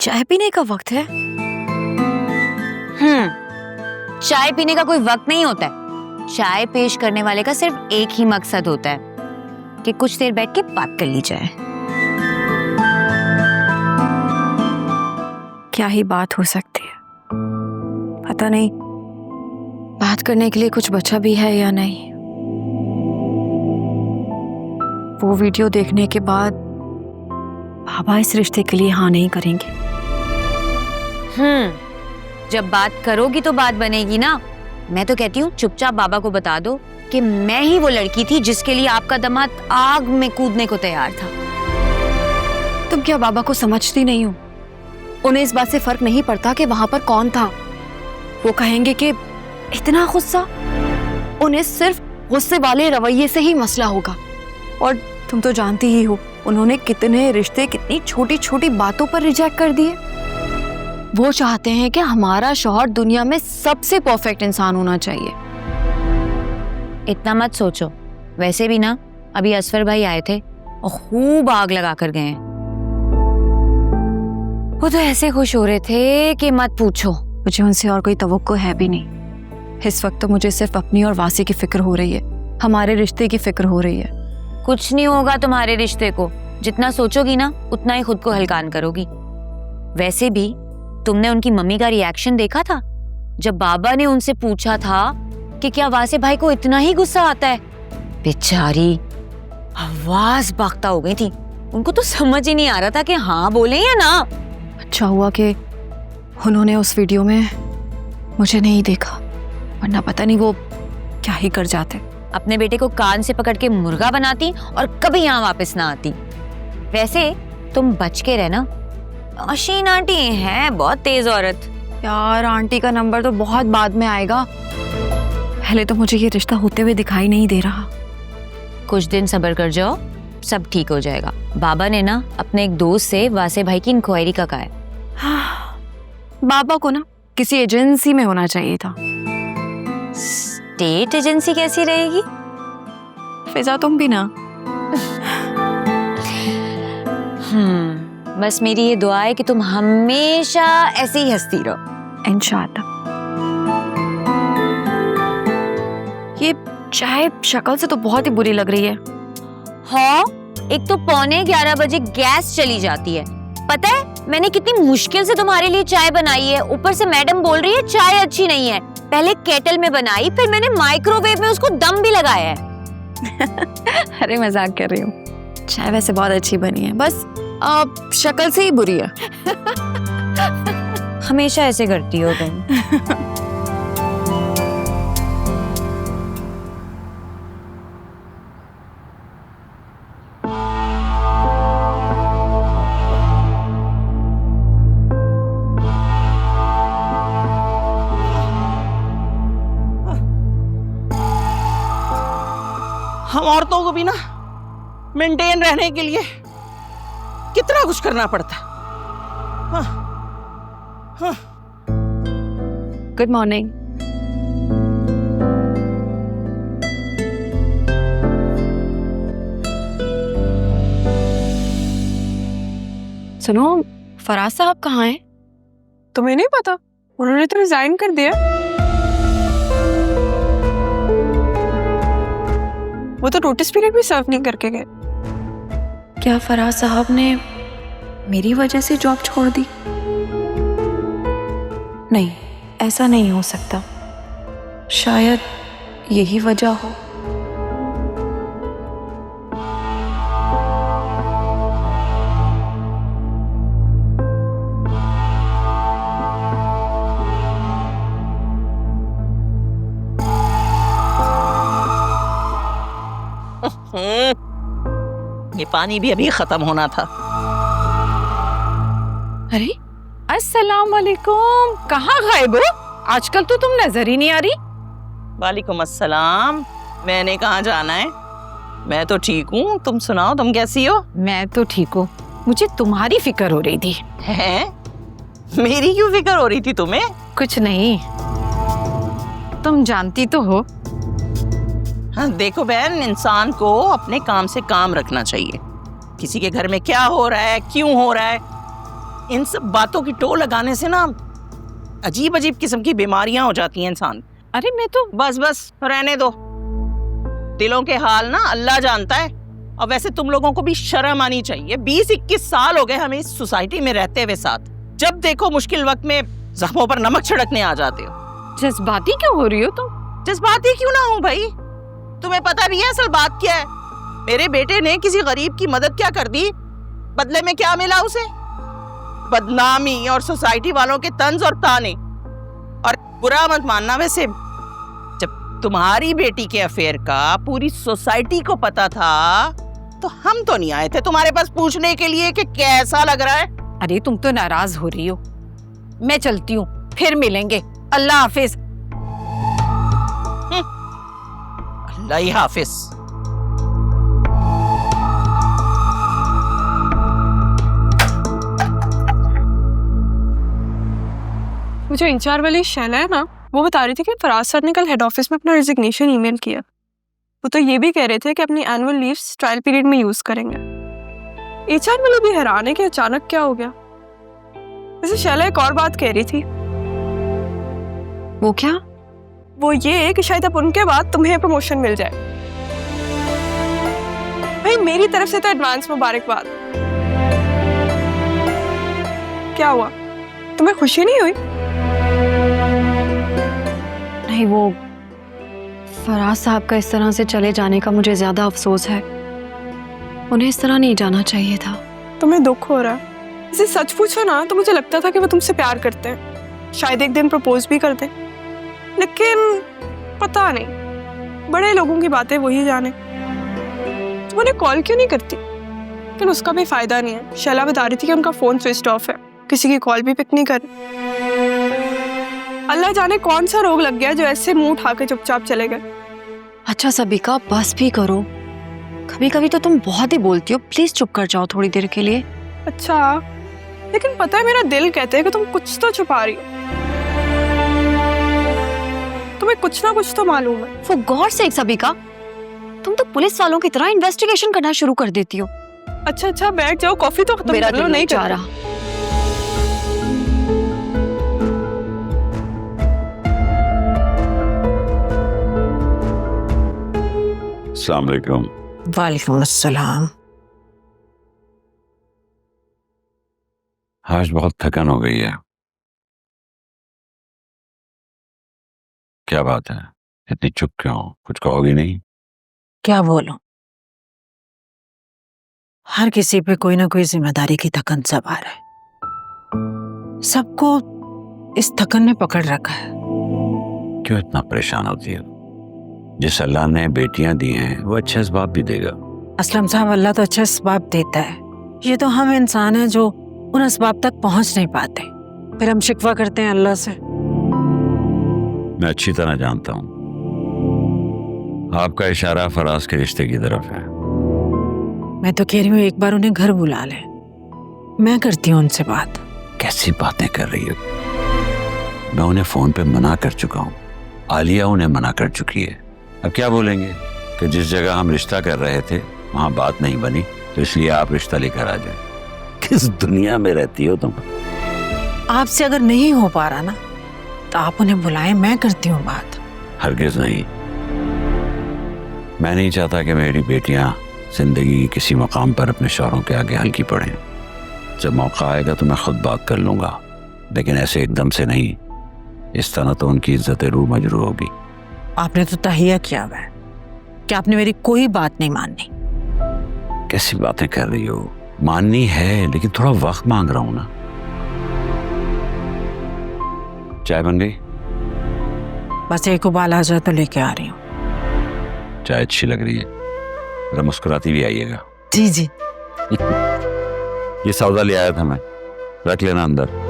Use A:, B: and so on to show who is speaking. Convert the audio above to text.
A: चाय पीने का वक्त है?
B: चाय पीने का कोई वक्त नहीं होता है। चाय पेश करने वाले का सिर्फ एक ही मकसद होता है कि कुछ देर बैठ के बात कर ली जाए।
A: क्या ही बात हो सकती है, पता नहीं बात करने के लिए कुछ बचा भी है या नहीं। वो वीडियो देखने के बाद बाबा इस रिश्ते के लिए हाँ नहीं करेंगे।
B: जब बात करोगी तो बात बनेगी ना। मैं तो कहती हूँ चुपचाप बाबा को बता दो कि मैं ही वो लड़की थी जिसके लिए आपका दामाद आग में कूदने को तैयार था।
A: तुम क्या बाबा को समझती नहीं हो? उन्हें इस बात से फर्क नहीं पड़ता कि वहां पर कौन था। वो कहेंगे कि इतना गुस्सा, उन्हें सिर्फ गुस्से वाले रवैये से ही मसला होगा। और तुम तो जानती ही हो उन्होंने कितने रिश्ते कितनी छोटी छोटी बातों पर रिजेक्ट कर दिए। वो चाहते हैं कि हमारा शौहर दुनिया में सबसे परफेक्ट इंसान होना चाहिए।
B: इतना मत सोचो। वैसे भी ना अभी असफर भाई आए थे और खूब आग लगा कर गए हैं। वो तो ऐसे खुश हो रहे थे कि मत पूछो।
A: मुझे उनसे और कोई तवक्को है भी नहीं। इस वक्त तो मुझे सिर्फ अपनी और वासी की फिक्र हो रही है, हमारे रिश्ते की फिक्र हो रही है।
B: कुछ नहीं होगा तुम्हारे रिश्ते को। जितना सोचोगी ना उतना ही खुद को हल्कान करोगी। वैसे भी तुमने उनकी मम्मी का रिएक्शन देखा था जब बाबा ने उनसे पूछा था कि क्या वासे भाई को इतना ही गुस्सा आता है। बेचारी आवाज बाख्ता हो गई थी। उनको तो समझ ही नहीं आ रहा था कि हाँ बोले या ना।
A: अच्छा हुआ कि उन्होंने उस वीडियो में मुझे नहीं देखा, वरना पता नहीं वो क्या ही कर जाते।
B: अपने बेटे को कान से पकड़ के मुर्गा बनाती और कभी यहाँ वापस ना आती। वैसे तुम बच के रहना। अशीन आंटी है बहुत तेज औरत।
A: यार आंटी का नंबर तो बहुत बाद में आएगा, पहले तो मुझे ये रिश्ता होते हुए दिखाई नहीं दे रहा।
B: कुछ दिन सब्र कर जाओ, सब ठीक हो जाएगा। बाबा ने ना अपने एक दोस्त से वासे भाई की इंक्वायरी का कहा है।
A: हाँ, बाबा को ना किसी एजेंसी में होना चाहिए था।
B: स्टेट एजेंसी कैसी रहेगी?
A: फिजा तुम भी ना।
B: बस मेरी ये दुआ है कि तुम हमेशा ऐसे ही हंसती रहो।
A: इंशाअल्लाह। ये चाय शक्ल से तो बहुत ही बुरी लग रही है।
B: हाँ, एक तो 11:15 बजे गैस चली जाती है। पता है मैंने कितनी मुश्किल से तुम्हारे लिए चाय बनाई है। ऊपर से मैडम बोल रही है चाय अच्छी नहीं है। पहले केटल में बनाई, फिर मैंने माइक्रोवेव में उसको दम भी लगाया है।
A: अरे मजाक कर रही हूँ। चाय वैसे बहुत अच्छी बनी है, बस शक्ल से ही बुरी है।
B: हमेशा ऐसे करती हो तुम।
C: हम औरतों को भी ना मेंटेन रहने के लिए कितना कुछ करना पड़ता है।
A: Good morning. सुनो, फराज साहब कहाँ हैं?
D: तुम्हें नहीं पता? उन्होंने तो रिजाइन कर दिया। वो तो नोटिस पीरियड भी सर्व नहीं करके गए।
A: क्या फराज साहब ने मेरी वजह से जॉब छोड़ दी? नहीं, ऐसा नहीं हो सकता। शायद यही वजह हो।
C: ये पानी भी अभी खत्म होना था।
D: अरे अस्सलाम वालेकुम, कहाँ गायब हो? आजकल तो तुम नजर ही नहीं आ रही।
C: वालेकुम अस्सलाम। मैंने कहाँ जाना है? मैं तो ठीक हूँ, तुम सुनाओ, तुम कैसी हो?
D: मैं तो ठीक हूँ। मुझे तुम्हारी फिक्र हो रही थी।
C: हैं? मेरी क्यों फिक्र हो रही थी तुम्हें?
D: कुछ नहीं, तुम जानती तो हो।
C: हाँ, देखो बहन, इंसान को अपने काम से काम रखना चाहिए। किसी के घर में क्या हो रहा है, क्यों हो रहा है, इन सब बातों की टो लगाने से ना अजीब अजीब किस्म की बीमारियां हो जाती हैं इंसान।
D: अरे मैं तो
C: बस बस रहने दो, दिलों के हाल ना अल्लाह जानता है। और वैसे तुम लोगों को भी शर्म आनी चाहिए। 20-21 साल हो गए हमें इस सोसाइटी में रहते हुए साथ, जब देखो मुश्किल वक्त में जख्मों पर नमक छिड़कने आ जाते हो।
D: जज्बाती क्यों हो रही हो तुम?
C: जज्बाती क्यों ना हूँ भाई, तुम्हें पता भी है असल बात क्या है। मेरे बेटे ने किसी गरीब की मदद क्या कर दी, बदले में क्या मिला उसे? बदनामी और सोसाइटी वालों के तंज और ताने। और बुरा मत मानना, वैसे जब तुम्हारी बेटी के अफेयर का पूरी सोसाइटी को पता था तो हम तो नहीं आए थे तुम्हारे पास पूछने के लिए कि कैसा लग रहा है।
D: अरे तुम तो नाराज हो रही हो। मैं चलती हूँ, फिर मिलेंगे। अल्लाह हाफिज।
C: अल्लाह ही हाफिज।
E: वो जो इंचार्ज वाली शैला है ना, वो बता रही थी कि फराज सर ने कल हेड ऑफिस में अपना रिजिग्नेशन ईमेल किया। वो तो ये भी कह रहे थे कि अपनी एनुअल लीव्स ट्रायल पीरियड में यूज करेंगे। एचआर वाले भी हैरान है कि अचानक क्या हो गया। वैसे शैला एक और बात कह रही थी।
A: वो क्या?
E: वो ये कि शायद अब उनके बाद तुम्हें प्रमोशन मिल जाए। भाई मेरी तरफ से तो एडवांस मुबारकबाद। क्या हुआ, तुम्हें खुशी नहीं हुई?
A: नहीं, वो फराज साहब का इस तरह से चले जाने का मुझे ज्यादा अफसोस है। उन्हें इस तरह नहीं जाना चाहिए था।
E: तुम्हें दुख हो रहा है? इसे सच पूछो ना तो मुझे लगता था कि वो तुमसे प्यार करते हैं, शायद एक दिन प्रपोज भी कर दें। लेकिन पता नहीं, बड़े लोगों की बातें वही जाने। तुम उन्हें कॉल क्यों नहीं करती? लेकिन उसका भी फायदा नहीं है। शैला बता रही थी कि उनका फोन स्विच ऑफ है, किसी की कॉल भी पिक नहीं कर। अल्लाह जाने कौन सा रोग लग गया जो ऐसे मुंह उठा के चुपचाप चले गए।
A: अच्छा सबिका, बस भी करो। कभी कभी तो तुम बहुत ही बोलती हो। प्लीज चुप कर जाओ थोड़ी देर के लिए।
E: अच्छा, लेकिन पता है मेरा दिल कहते है कि तुम कुछ तो छुपा रही हो। तुम्हें कुछ ना कुछ तो मालूम है।
A: For God's sake सबिका, तुम तो पुलिस वालों की तरह इन्वेस्टिगेशन करना शुरू कर देती हो।
E: अच्छा बैठ जाओ, कॉफी तो खत्म
A: मेरा
E: कर लो।
A: दिल
E: नहीं
A: चाह
E: कर
A: रहा।
F: अस्सलाम वालेकुम।
G: वालेकुम अस्सलाम।
F: आज बहुत थकन हो गई है। क्या बात है, इतनी चुप क्यों? कुछ कहोगी नहीं?
G: क्या बोलूं, हर किसी पे कोई ना कोई जिम्मेदारी की थकन सवार है। सबको इस थकन ने पकड़ रखा है।
F: क्यों इतना परेशान होती है? जिस अल्लाह ने बेटियां दी हैं वो अच्छे असबाब भी देगा।
G: असलम साहब, अल्लाह तो अच्छे असबाब देता है। ये तो हम इंसान हैं जो उन असबाब तक पहुंच नहीं पाते, फिर हम शिकवा करते हैं अल्लाह से।
F: मैं अच्छी तरह जानता हूँ आपका इशारा फराज के रिश्ते की तरफ है।
G: मैं तो कह रही हूँ एक बार उन्हें घर बुला ले, मैं करती हूँ उनसे बात।
F: कैसी बातें कर रही हो? मैं उन्हें फोन पे मना कर चुका हूँ, आलिया उन्हें मना कर चुकी है। अब क्या बोलेंगे कि जिस जगह हम रिश्ता कर रहे थे वहां बात नहीं बनी तो इसलिए आप रिश्ता लेकर आ जाए। किस दुनिया में रहती हो तुम?
G: आपसे अगर नहीं हो पा रहा ना तो आप उन्हें बुलाएं, मैं करती हूँ बात।
F: हरगिज नहीं। मैं नहीं चाहता कि मेरी बेटियां जिंदगी के किसी मकाम पर अपने शौहरों के आगे हल्की पड़ें। जब मौका आएगा तो मैं खुद बात कर लूंगा, लेकिन ऐसे एकदम से नहीं। इस तरह तो उनकी इज्जत रूह मजरू होगी।
G: आपने तो तहिया किया हुआ है कि आपने मेरी कोई बात नहीं माननी।
F: कैसी बातें कर रही हो? माननी है, लेकिन थोड़ा वक्त मांग रहा हूं ना। चाय बन गई?
G: बस एक उबाल आ जाए तो लेके आ रही हूँ।
F: चाय अच्छी लग रही है, जरा मुस्कुराती भी आइएगा।
G: जी जी।
F: ये सौदा ले आया था मैं, रख लेना अंदर।